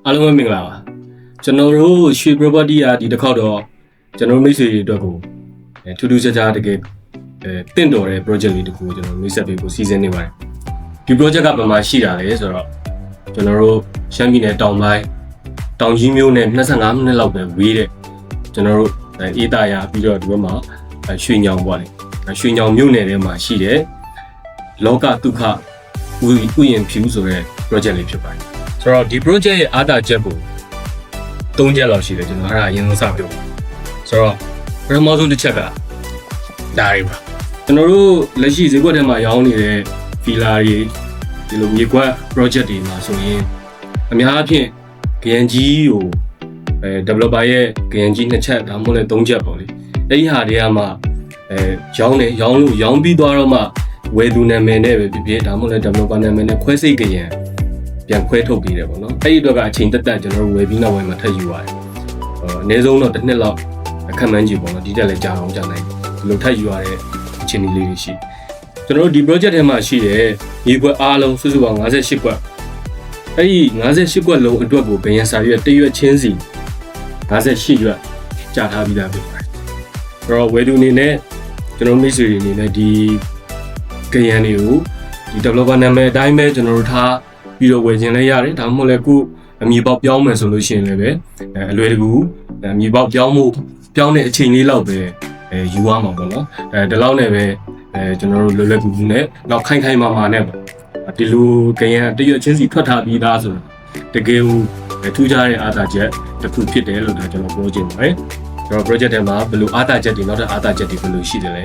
အားလုံးပဲမင်္ဂလာပါကျွန်တော်တို့ရွှေ property อ่ะဒီတစ်ခေါက်တော့ကျွန်တော်မိတ်ဆွေတွေအတွက်ကိုထူးထူးခြားခြားတကယ်တင့်တော်တဲ့ project လေးတစ်ခုကိုကျွန်တော်မိတ်ဆက်ပေးဖို့စီစဉ်နေပါတယ်ဒီ project ကဘယ်မှာရှိတာလဲဆိုတော့ကျွန်တော်တို့ရှမ်းပြည်နယ်တောင်ပိုင်းတောင်ကြီးမြို့နဲ့25မိနစ်လောက်ပဲဝေးတဲ့ကျွန်တော်တို့အေးတာယာပြီးတော့ဒီဘက်မှာရွှေညောင်ပေါ့လေရွှေညောင်မြို့နယ်ထဲမှာရှိတဲ့လောကဒုက္ခဥယျာဉ်ဖြူဆိုတဲ့ project လေးဖြစ်ပါတယ်ဆိုတော့ဒီ project ရဲ့အားတာချက်ကို3ချက်လောက်ရှိတယ်ကျွန်တော်အဲ့ဒါအရင်ဆုံးစပြောဆိုတော့ပထမဆုံးတစ်ချက်ကဒါတွေပါကျွန်တော်တို့လက်ရှိဈေးကွက်ထဲမှာရောင်းနေတဲ့ villa တွေဒီလိုမြေကွက် project တွေမှာဆိုရင်အများအားဖြင့် GNG ကိုdeveloper ရဲ့ GNG 2ချက်ဒါမှမဟုတ်လည်း3ချက်ပေါ့လေအဲ့ဒီဟာတွေကမှရောင်းပြီးသွားတော့မှဝယ်သူနာမည်နဲ့ပဲဖြစ်ဖြစ်ဒါမှမဟုတ်လည်း developer နာမည်နဲ့ခွဲစိတ်ကြရင်ပြန်ခွဲထုတ်ပေးတယ်ပေါ့နော်အဲ့ဒီတော့ကအချိန်တက်ကျွန်တော်တို့ဝယ်ပြီးနောက်ပိုင်းမှာထပ်ယူရတယ်အနည်းဆုံးတော့တစ်နှစ်လောက်အခက်မှန်းကြည့်ပေါ့နော်ဒီတက်လည်းကြာအောင်ကြာနိုင်ဒီလိုထပ်ယူရတဲ့အခြေအနေလေးတွေရှိကျွန်တော်တို့ဒီ project ထဲမှာရှိတဲ့မြေကွက်အားလုံးစုစုပေါင်း58ကွက်အဲ့ဒီ58ကွက်လုံးအတွက်ကိုဘယ်ရန်စာရွက်တရွက်ချင်းစီ58ရွက်ကြာထားပြီးသားဖြစ်ပါတယ်အဲ့တော့ဝယ်သူအနေနဲ့ကျွန်တော်မိတ်ဆွေတွေအနေနဲ့ဒီကရန်တွေကိုဒီ developer နာမည်အတိုင်းပဲကျွန်တော်တို့ထားပြီးတော့ဝယ်ခြင်းလည်းရတယ်ဒါမှမဟုတ်လည်းကိုအမည်ပေါက်ပြောင်းမယ်ဆိုလို့ရှိရင်လည်းပဲအလွယ်တကူအမည်ပေါက်ပြောင်းတဲ့အချိန်လေးလောက်ပဲယူရမှာပေါ့နော်ဒီလောက်နဲ့ပဲကျွန်တော်တို့လွယ်ကူနဲ့နောက်ခိုင်မာနဲ့ပေါ့ဒီလိုကရန်တရွတ်ချင်းစီထွက်ထားပြီးသားဆိုတကယ်ကိုထူးခြားတဲ့အားသာချက်တစ်ခုဖြစ်တယ်လို့ဒါကျွန်တော်ပြောချင်ပါတယ်ကျွန်တော် project ထဲမှာဘယ်လိုအားသာချက်တွေနောက်ထပ်အားသာချက်တွေဘယ်လိုရှိတယ်လဲ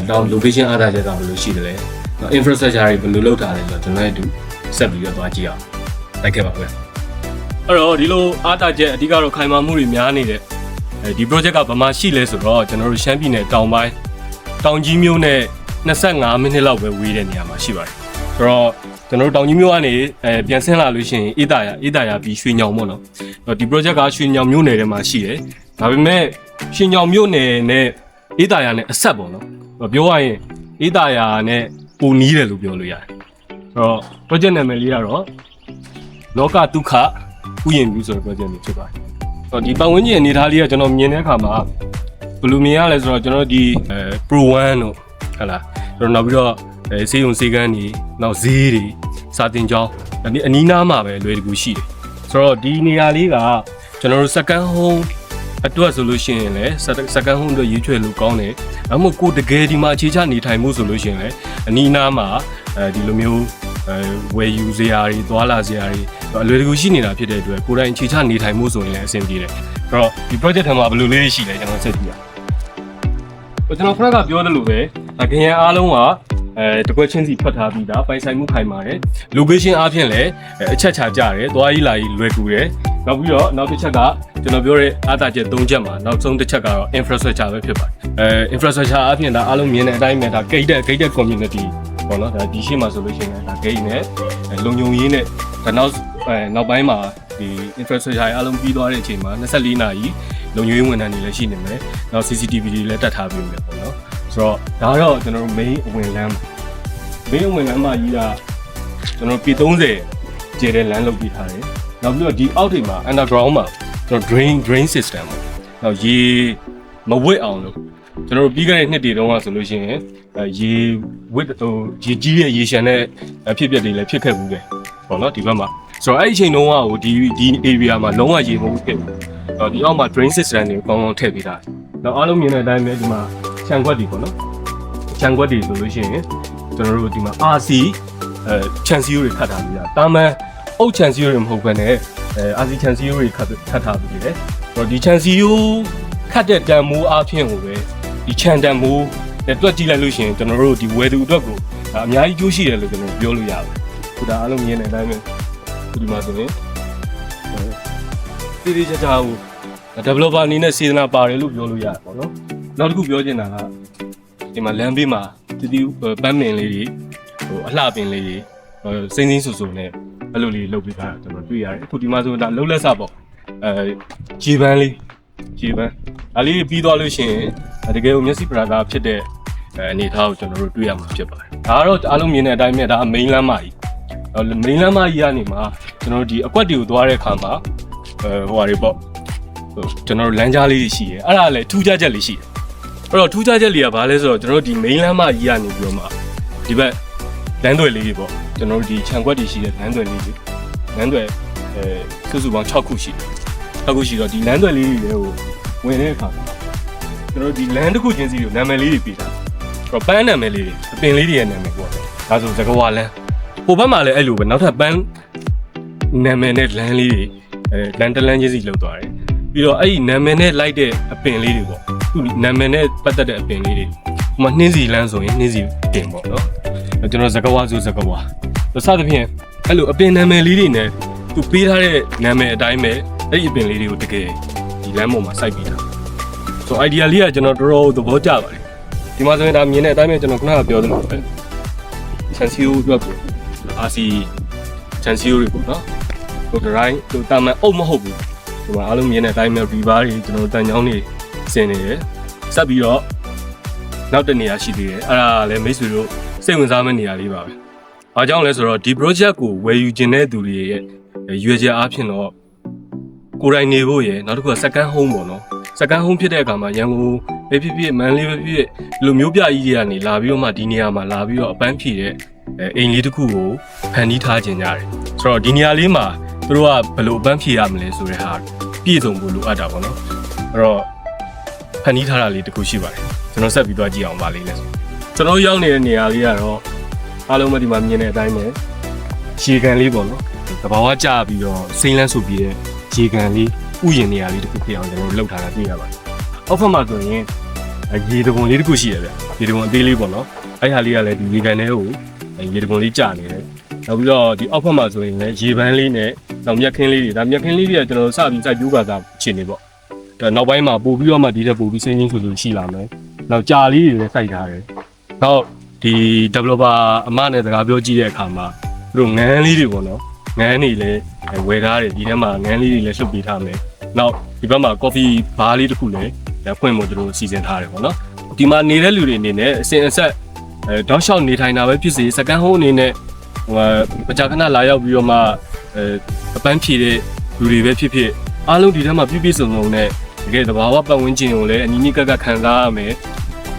နောက် location အားသာချက်ကဘယ်လိုရှိတယ်လဲနောက် infrastructure တွေဘယ်လိုလုပ်ထားလဲဆိုတော့ကျွန်တော်လည်းဆက်ပြီးတော့သွားကြည့်အောင်လိုက်ခဲ့ပါမယ်အဲ့တော့ဒီလိုအားတာချက်အဓိကတော့ခိုင်မာမှုတွေများနေတဲ့ဒီ project ကဘာမှရှိလဲဆိုတော့ကျွန်တော်တို့ရှမ်းပြည်နယ်တောင်ပိုင်းတောင်ကြီးမြို့နဲ့25မိနစ်လောက်ပဲဝေးတဲ့နေရာမှာရှိပါတယ်ဆိုတော့ကျွန်တော်တို့တောင်ကြီးမြို့ကနေပြန်ဆင်းလာလို့ရှိရင်အေးတာယာပြီးရွှေညောင်ပေါ့နော်ဒီ project ကရွှေညောင်မြို့နယ်ထဲမှာရှိတယ်ဒါပေမဲ့ရွှေညောင်မြို့နယ်နဲ့အေးတာယာနဲ့အဆက်ပေါ့နော်ပြောရရင်အေးတာယာနဲ့ပုံနီးတယ်လို့ပြောလို့ရတယ်ဆိုတော့ project နာမည်လေးကတော့လောကဒုက္ခဥယျာဉ်ဖြူဆိုတဲ့ project မျိုးဖြစ်ပါတယ်။ဒီပတ်ဝန်းကျင်အနေထားလေးကကျွန်တော်မြင်တဲ့အခါမှာဘယ်လိုမြင်ရလဲဆိုတော့ကျွန်တော်ဒီPro 1တို့ဟုတ်လားကျွန်တော်နောက်ပြီးတော့စေယုံစေကန်းတွေနောက်ဈေးတွေစာတင်ကျောင်းဒီအနီးနားမှာပဲလွယ်တကူရှိတယ်။ဆိုတော့ဒီနေရာလေးကကျွန်တော်တို့ second home အတွက်ဆိုလို့ရှိရင်လည်း second home အတွက်ရွေးချယ်လို့ကောင်းတယ်။ဒါမှမဟုတ်ကိုတကယ်ဒီမှာအခြေချနေထိုင်မှုဆိုလို့ရှိရင်လည်းအနီးနားမှာဒီလိုမျိုးဝယ်ယူစရာတွေသွားလာစရာတွေအလွယ်တကူရှိနေတာဖြစ်တဲ့အတွက်ကိုယ်တိုင်အခြေချနေထိုင်မှုဆိုရင်လည်းအဆင်ပြေတယ်အဲ့တော့ဒီ project ထဲမှာဘယ်လိုလေးရှိလဲကျွန်တော်ဆက်ကြည့်ရအောင်ကျွန်တော်ခဏကပြောသလိုပဲခရမ်းအားလုံးကတကွက်ချင်းစီဖတ်ထားပြီးသားပိုင်ဆိုင်မှုခိုင်မာတယ် location အားဖြင့်လည်းအချက်ချကြတယ်သွားရေးလာရေးလွယ်ကူတယ်နောက်ပြီးတော့နောက်တစ်ချက်ကကျွန်တော်ပြောတဲ့အားသာချက်3ချက်မှာနောက်ဆုံးတစ်ချက်ကတော့ infrastructure ပဲဖြစ်ပါတယ်infrastructure အားဖြင့်ဒါအားလုံးမြင်တဲ့အတိုင်းပဲဒါ gated community ပေါ့နော်ဒါဒီရှေ့မှာဆိုလို့ရှိရင်ဒါ gate နဲ့လုံခြုံရေးနဲ့ဒါနောက်ပိုင်းမှာဒီ infrastructure အားလုံးပြီးသွားတဲ့အချိန်မှာ24နာရီလုံခြုံရေးဝန်ထမ်းတွေလည်းရှိနေမယ်နောက် CCTV တွေလည်းတက်ထားပြီးမယ်ပေါ့နော်ဆိုတော့ဒါတော့ကျွန်တော်တို့ main အဝင်လမ်းမှာကြီးကကျွန်တော် P30 ကျတဲ့လမ်းလုပ်ပြီးထားတယ်နောက်ပြီးတော့ဒီအောက်ထိပ်မှာ underground မှာကျွန်တော် drain system ပေါ့နောက်ရေမဝစ်အောင်လို့ကျွန်တော်တို့ပြီးခဲ့တဲ့နှစ်တွေတုန်းကဆိုလို့ရှိရင်ရေဝစ်ရေကြီးရဲ့ရေရှမ်းတဲ့ဖြစ်ပျက်တွေလည်းဖြစ်ခဲ့ဘူးပဲပေါ့နော်ဒီဘက်မှာဆိုတော့အဲ့ဒီအချိန်တုန်းကဒီ area မှာလုံးဝရေမဟုတ်ဖြစ်ဘူးဒီအောက်မှာ drain system တွေကောင်းကောင်းထည့်ပေးထားတယ်နောက်အားလုံးမြင်တဲ့အတိုင်းပဲဒီမှာခြံခွက်တွေပေါ့နော်ခြံခွက်တွေဆိုလို့ရှိရင်ကျွန်တော်တို့ဒီမှာ RC ခြံစည်းရိုးတွေခတ်ထားပြီးတာတာမန်အုတ်ခြံစည်းရိုးတွေမဟုတ်ဘဲနဲ့ RC ခြံစည်းရိုးတွေခတ်ထားပြီးတယ်ဆိုတော့ဒီခြံစည်းရိုးခတ်တဲ့တန်မိုးအားဖြင့်ကိုပဲဒီခြံတန်မိုးနဲ့တွက်ကြည့်လိုက်လို့ရှိရင်ကျွန်တော်တို့ဒီဝယ်သူအတွက်ကိုအများကြီးကျိုးရှိတယ်လို့ကျွန်တော်ပြောလို့ရပါတယ်ခုဒါအားလုံးမြင်တဲ့အတိုင်းပဲဒီမှာဆိုရင်တိကျဟို developer အနေနဲ့စေတနာပါတယ်လို့ပြောလို့ရတယ်ပေါ့နော်နောက်တစ်ခုပြောချင်တာကဒီမှာလမ်းဘေးမှာတီပန်းမင်လေးတွေအလှပင်လေးတွေစိမ့်ဆူနဲ့အဲ့လိုလေးလုပ်ပေးထားတာကျွန်တော်တွေ့ရတယ်အခုဒီမှာဆိုဒါလှုပ်လက်စပေါ့ခြေပန်းဒါလေးပြီးသွားလို့ရှိရင်တကယ်ကိုမျက်စိပရာသာဖြစ်တဲ့အနေအထားကိုကျွန်တော်တို့တွေ့ရမှာဖြစ်ပါတယ်ဒါကတော့အားလုံးမြင်တဲ့အတိုင်းပဲဒါ main လမ်းမကြီး မိန်းလမ်းမကြီးကနေမှာကျွန်တော်တို့ဒီအကွက်တွေကိုသွားတဲ့အခါမှာဟိုဟာတွေပေါ့ကျွန်တော်တို့လမ်းကြားလေးတွေရှိတယ်အဲ့ဒါလည်းထူးခြားချက်လေးရှိတယ်အဲ့တော့ထူးခြားချက်လေးကဘာလဲဆိုတော့ကျွန်တော်တို့ဒီမိန်းလမ်းမကြီးကနေပြီးတော့မှဒီဘက်လမ်းသွယ်လေးတွေပေါ့ကျွန်တော်တို့ဒီခြံခွက်တွေရှိတဲ့လမ်းသွယ်လေးတွေလမ်းသွယ်စုစုပေါင်း6ခုရှိတယ်6ခုရှိတော့ဒီလမ်းသွယ်လေးတွေကိုဝင်တဲ့အခါမှာကျွန်တော်တို့ဒီလမ်းတစ်ခုချင်းစီကိုနာမည်လေးတွေပေးထားအဲ့တော့ပန်းနာမည်လေးတွေအပင်လေးတွေရဲ့နာမည်ပေါ့ဒါဆိုသကဝါလမ်းဟိုဘက်မှာလည်းအဲ့လိုပဲနောက်ထပ်ပန်းနာမည်နဲ့လမ်းလေးတွေလမ်းတစ်လမ်းချင်းစီလောက်သွားတယ်ပြီးတော့အဲ့ဒီနာမည်နဲ့လိုက်တဲ့အပင်လေးတွေပေါ့သူနာမည်နဲ့ပတ်သက်တဲ့အပင်လေးတွေဟိုမှာနှင်းစီလမ်းဆိုရင်နှင်းစီပင်ပေါ့နော်ကျွန်တော်သကဝါဆိုသကဝါစသဖြင့်အဲ့လိုအပင်နာမည်လေးတွေနဲ့သူပေးထားတဲ့နာမည်အတိုင်းပဲအဲ့ဒီအပင်လေးတွေကိုတကယ်ဒီလမ်းပေါ်မှာစိုက်ပေးတာဆို idea လေးကကျွန်တော်တော်တော်သဘောကျပါတယ်ဒီမှာဆိုရင်ဒါမြင်တဲ့အတိုင်းပဲကျွန်တော်ခုနကပြောသလိုပဲချန်စီယိုအတွက်ကို RC ချန်စီယိုတွေပေါ့နော်ဟိုဒရိုင်းဟိုတာမန်အုပ်မဟုတ်ဘူးဒီမှာအားလုံးမြင်တဲ့အတိုင်းပဲ river တွေကျွန်တော်တန်ချောင်းတွေဆင်နေတယ်ဆက်ပြီးတော့နောက်တစ်နေရာရှိသေးတယ်အဲ့ဒါလည်းမိတ်ဆွေတို့စိတ်ဝင်စားမယ့်နေရာလေးပါပဲအားကြောင့်လဲဆိုတော့ဒီ project ကိုဝယ်ယူခြင်းတဲ့သူတွေရဲ့ရွေးချယ်အားဖြင့်တော့ကိုယ်တိုင်နေဖို့ရယ်နောက်တစ်ခုက second home ပေါ့နော် second home ဖြစ်တဲ့အခါမှာရန်ကုန်ပဲဖြစ်ဖြစ်မန္တလေးပဲဖြစ်ဖြစ်လူမျိုးပြကြီးတွေကနေလာပြီးတော့မှဒီနေရာမှာလာပြီးတော့အပန်းဖြေတဲ့အိမ်လေးတစ်ခုကိုဖန်တီးထားခြင်းကြတယ်ဆိုတော့ဒီနေရာလေးမှာသူတို့ကဘယ်လိုအပန်းဖြေရမလဲဆိုတဲ့ဟာပြည့်စုံဖို့လိုအပ်တာပေါ့နော်အဲ့တော့ဖန်တီးထားတာလေးတစ်ခုရှိပါတယ်ကျွန်တော်ဆက်ပြီးသွားကြည့်အောင်ပါလေးလဲကျွန်တော်ရောက်နေတဲ့နေရာလေးကတော့အားလုံးမဒီမှာမြင်တဲ့အတိုင်းပဲရေကန်လေးပေါ့နော်တဘာဝကျပြီးတော့စိမ့်လန်းဆိုပြီးတဲ့ရေကန်လေးဥယျာဉ်နေရာလေးတစ်ခုဖြစ်အောင်ကျွန်တော်လှုပ်ထားတာတွေ့ရပါတယ်အောက်ဖက်မှာဆိုရင်ရေတံခွန်လေးတစ်ခုရှိတယ်ဗျရေတံခွန်အသေးလေးပေါ့နော်အဲ့ဟာလေးကလည်းဒီရေကန်ထဲကိုရေတံခွန်လေးကျနေတယ်နောက်ပြီးတော့ဒီအောက်ဖက်မှာဆိုရင်လည်းရေပန်းလေးနဲ့နောက်မြက်ခင်းလေးတွေဒါမြက်ခင်းလေးတွေကကျွန်တော်စပြီးစိုက်ပြိုးကစားချင်နေပေါ့ဒါနောက်ပိုင်းမှာပို့ပြီးတော့မှဒီထက်ပို့ပြီးစင်းချင်းဆိုရှိလာမယ်နောက်ကြာလေးတွေလည်းစိုက်ထားတယ်နောက်ဒီ developer အမနဲ့စကားပြောကြည့်တဲ့အခါမှာသူတို့ငန်းလေးတွေပေါ့နော်ငန်းနေလည်းဝယ်ထားတယ်ဒီထဲမှာငန်းလေးတွေလည်းလှုပ်ပေးထားမယ်နောက်ဒီဘက်မှာ coffee bar လေးတစ်ခုလည်းဖွင့်ဖို့သူတို့စီစဉ်ထားတယ်ပေါ့နော်ဒီမှာနေတဲ့လူတွေအနေနဲ့အစဉ်အဆက်တောက်လျှောက်နေထိုင်တာပဲဖြစ်စေ second home အနေနဲ့ပကြာခဏလာရောက်ပြီးတော့မှအပန်းဖြေတဲ့လူတွေပဲဖြစ်ဖြစ်အားလုံးဒီထဲမှာပြည့်ပြည့်စုံစုံနဲ့တကယ်သဘာဝပတ်ဝန်းကျင်ကိုလည်းအနီးနီးကပ်ကပ်ခံစားရမယ်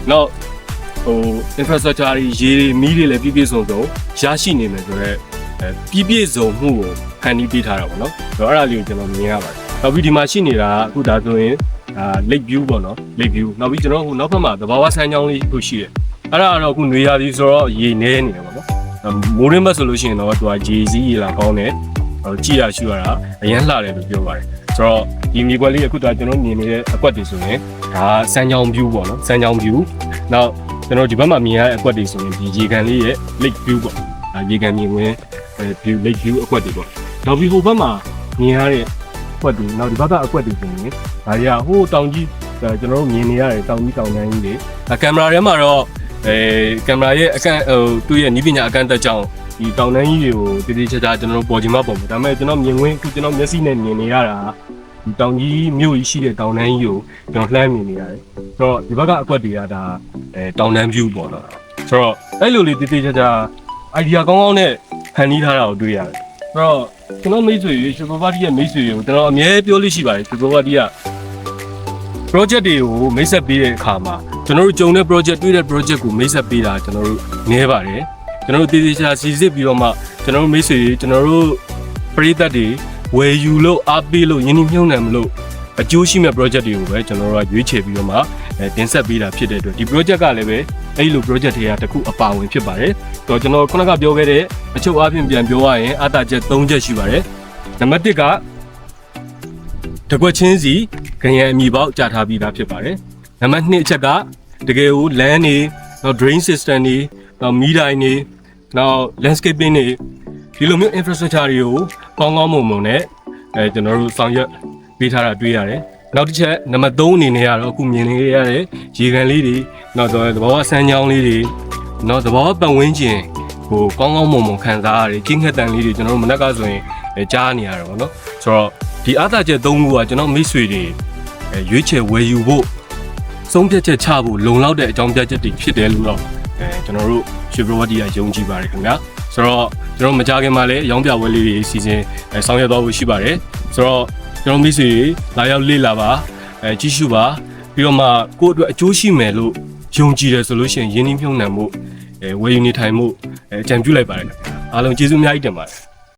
နောက်ဟို infrastructure ရေမီးတွေလည်းပြည့်ပြည့်စုံစုံရရှိနေမယ်ဆိုတော့ပြည့်ပြည့်စုံမှုကိုဖန်တီးပေးထားတာပေါ့နော်အဲ့ဒါလေးကိုကျွန်တော်မြင်ရပါတယ်နောက်ပြီးဒီမှာရှိနေတာအခုဒါဆိုရင်lake view ပေါ့နော် lake view နောက်ပြီးကျွန်တော်ဟိုနောက်ဘက်မှာသဘာဝဆန်းချောင်းလေးခုရှိတယ်အဲ့ဒါကတော့အခုနေရာကြီးဆိုတော့ရေနေနေတယ်ပေါ့နော်မိုးရင်းဘက်ဆိုလို့ရှိရင်တော့သူကရေစီးရေလာကောင်းတယ်ကြည့်ရရှုရတာအရန်လှတယ်လို့ပြောပါတယ်ဆိုတော့ဒီမြေကွက်လေးအခုတော့ကျွန်တော်မြင်နေတဲ့အကွက်တွေဆိုရင်ဒါဆန်းချောင်း view ပေါ့နော်ဆန်းချောင်း view နောက်ကျွန်တော်ဒီဘက်မှာမြင်ရတဲ့အကွက်တွေဆိုရင်ဒီရေကန်လေးရဲ့ lake view ပေါ့ရေကန်မြင်ဝင်view lake view အကွက်တွေပေါ့နောက်ပြီးဟိုဘက်မှာမြင်ရတဲ့အကွက်တွေနောက်ဒီဘက်ကအကွက်တွေဆိုရင်ဒါတွေကဟိုတောင်ကြီးကျွန်တော်တို့မြင်နေရတဲ့တောင်ကြီးတောင်တန်းကြီးတွေကင်မရာထဲမှာတော့ကင်မရာရဲ့အကန့်သူ့ရဲ့နည်းပညာအကန့်အသတ်ကြောင့်ဒီတောင်တန်းကြီးတွေကိုတည်တည်ချာချာကျွန်တော်တို့ပေါ်ချင်မှပေါ်မယ်ဒါပေမဲ့ကျွန်တော်မြင်ဝင်အခုကျွန်တော်မျက်စိနဲ့မြင်နေရတာဒီတောင်ကြီးမြို့ကြီးရှိတဲ့တောင်တန်းကြီးကိုကျွန်တော်လှမ်းမြင်နေရတယ်ဆိုတော့ဒီဘက်ကအကွက်တွေကဒါတောင်တန်း view ပေါ့နော်ဆိုတော့အဲ့လိုလေးတည်တည်ချာချာ idea ကောင်းကောင်းနဲ့ဖန်တီးထားတာကိုတွေ့ရတယ်ဆိုတော့ကျွန်တော်မိတ်ဆွေရွှေဘဝတီရဲ့မိတ်ဆွေကိုကျွန်တော်အမြဲပြောလို့ရှိပါတယ်ရွှေဘဝတီက project တွေကိုမိတ်ဆက်ပေးတဲ့အခါမှာကျွန်တော်တို့ကြုံတဲ့ project တွေ့တဲ့ project ကိုမိတ်ဆက်ပေးတာကျွန်တော်တို့နည်းပါတယ်ကျွန်တော်တို့တည်တည်ချာစီစစ်ပြီးတော့မှကျွန်တော်တို့မိတ်ဆွေကျွန်တော်တို့ပရိသတ်တွေဝယ်ယူလို့အားပေးလို့ယင်းနှမြုံနှံမလို့အကျိုးရှိမဲ့ project တွေကိုပဲကျွန်တော်တို့ကရွေးချယ်ပြီးတော့မှတင်ဆက်ပေးတာဖြစ်တဲ့အတွက်ဒီ project ကလည်းပဲအဲ့လို project တွေကတခုအပါဝင်ဖြစ်ပါတယ်ဆိုတော့ကျွန်တော်ခုနကပြောခဲ့တဲ့အချုပ်အားဖြင့်ပြန်ပြောရရင်အတားချက်3ချက်ရှိပါတယ်နံပါတ်1ကတကွက်ချင်းစီခရံအမီပေါက်ကြာထားပြီးသားဖြစ်ပါတယ်နံပါတ်2အချက်ကတကယ်ကို land နေနောက် drain system နေနောက်မီးတိုင်နေနောက် landscaping နေဒီလိုမျိုး infrastructure တွေကိုကောင်းကောင်းမွန်မွန်နဲ့ကျွန်တော်တို့ဆောင်ရွက်ပေးထားတာတွေ့ရတယ်နောက်တစ်ချက်နံပါတ်3အနေနဲ့ကတော့အခုမြင်နေရတဲ့ရေကန်လေးတွေနောက်တော့သဘာဝဆန်းချောင်းလေးတွေနောက်သဘာဝပတ်ဝန်းကျင်ဟိုကောင်းကောင်းမွန်မွန်ခံစားရတယ်ကင်းခက်တန်လေးတွေကျွန်တော်တို့မနက်ကဆိုရင်ကြားနေရတယ်ပေါ့နော်ဆိုတော့ဒီအားသာချက်3ခုကကျွန်တော်မိတ်ဆွေတွေရွေးချယ်ဝယ်ယူဖို့ဆုံးဖြတ်ချက်ချဖို့လုံလောက်တဲ့အကြောင်းပြချက်တွေဖြစ်တယ်လို့တော့ကျွန်တော်တို့ရွှေဘရဝတီကယုံကြည်ပါတယ်ခင်ဗျာ ဆိုတော့ကျွန်တော်မကြခင်မှာလည်းရောင်းပြပွဲလေးတွေစီစဉ်ဆောင်ရွက်သွားဖို့ရှိပါတယ်ဆိုတော့ကျွန်တော်မိတ်ဆွေလာရောက်လေ့လာပါကြည့်ရှုပါပြီးတော့မှကိုယ့်အတွက်အကျိုးရှိမယ်လို့ယုံကြည်တယ်ဆိုလို့ရှိရင်ရင်းနှီးမြှုပ်နှံမှုဝယ်ယူနေထိုင်မှုအကြံပြုလိုက်ပါတယ်အားလုံးကျေးဇူးအများကြီးတင်ပါတယ်